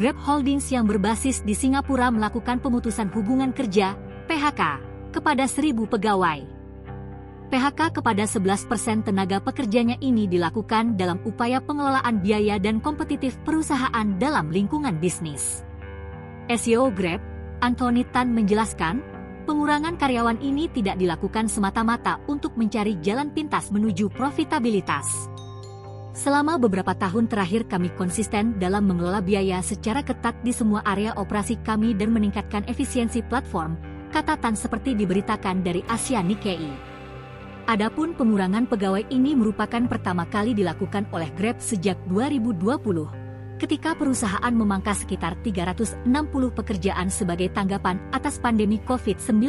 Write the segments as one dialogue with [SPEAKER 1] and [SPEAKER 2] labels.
[SPEAKER 1] Grab Holdings yang berbasis di Singapura melakukan pemutusan hubungan kerja (PHK) kepada 1.000 pegawai. PHK kepada 11% tenaga pekerjanya ini dilakukan dalam upaya pengelolaan biaya dan kompetitif perusahaan dalam lingkungan bisnis. CEO Grab, Anthony Tan menjelaskan, pengurangan karyawan ini tidak dilakukan semata-mata untuk mencari jalan pintas menuju profitabilitas. Selama beberapa tahun terakhir kami konsisten dalam mengelola biaya secara ketat di semua area operasi kami dan meningkatkan efisiensi platform, kata Tan seperti diberitakan dari Asia Nikkei. Adapun pengurangan pegawai ini merupakan pertama kali dilakukan oleh Grab sejak 2020, ketika perusahaan memangkas sekitar 360 pekerjaan sebagai tanggapan atas pandemi COVID-19.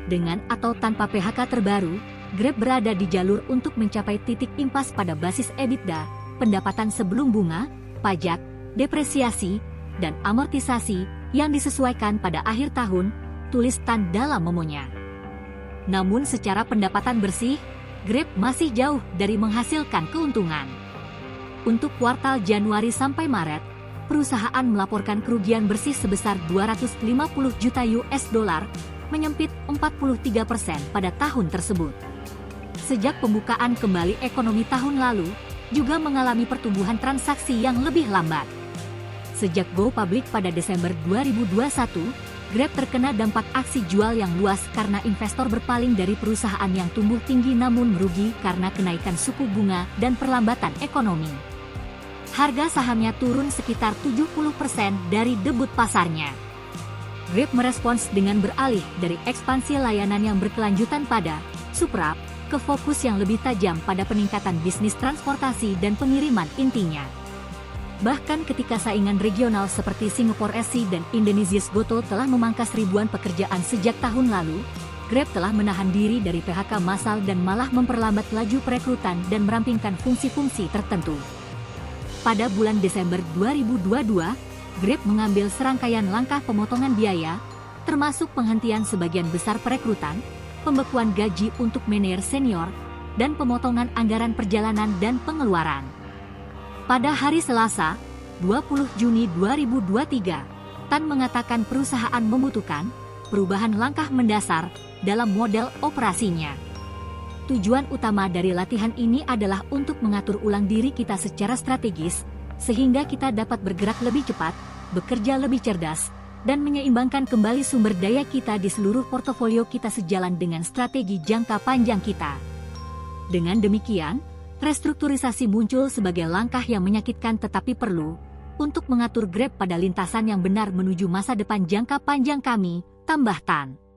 [SPEAKER 1] Dengan atau tanpa PHK terbaru, Grab berada di jalur untuk mencapai titik impas pada basis EBITDA, pendapatan sebelum bunga, pajak, depresiasi, dan amortisasi yang disesuaikan pada akhir tahun, tulis Tan dalam memonya. Namun secara pendapatan bersih, Grab masih jauh dari menghasilkan keuntungan. Untuk kuartal Januari sampai Maret, perusahaan melaporkan kerugian bersih sebesar 250 juta US dollar, menyempit 43% pada tahun tersebut. Sejak pembukaan kembali ekonomi tahun lalu, juga mengalami pertumbuhan transaksi yang lebih lambat. Sejak go public pada Desember 2021, Grab terkena dampak aksi jual yang luas karena investor berpaling dari perusahaan yang tumbuh tinggi namun merugi karena kenaikan suku bunga dan perlambatan ekonomi. Harga sahamnya turun sekitar 70% dari debut pasarnya. Grab merespons dengan beralih dari ekspansi layanan yang berkelanjutan pada Suprap ke fokus yang lebih tajam pada peningkatan bisnis transportasi dan pengiriman intinya. Bahkan ketika saingan regional seperti Singapore SC dan Indonesia's GoTo telah memangkas ribuan pekerjaan sejak tahun lalu, Grab telah menahan diri dari PHK massal dan malah memperlambat laju perekrutan dan merampingkan fungsi-fungsi tertentu. Pada bulan Desember 2022, Grab mengambil serangkaian langkah pemotongan biaya, termasuk penghentian sebagian besar perekrutan, pembekuan gaji untuk manajer senior, dan pemotongan anggaran perjalanan dan pengeluaran. Pada hari Selasa, 20 Juni 2023, Tan mengatakan perusahaan membutuhkan perubahan langkah mendasar dalam model operasinya. Tujuan utama dari latihan ini adalah untuk mengatur ulang diri kita secara strategis, sehingga kita dapat bergerak lebih cepat, bekerja lebih cerdas, dan menyeimbangkan kembali sumber daya kita di seluruh portofolio kita sejalan dengan strategi jangka panjang kita. Dengan demikian, restrukturisasi muncul sebagai langkah yang menyakitkan tetapi perlu untuk mengatur Grab pada lintasan yang benar menuju masa depan jangka panjang kami, tambah Tan.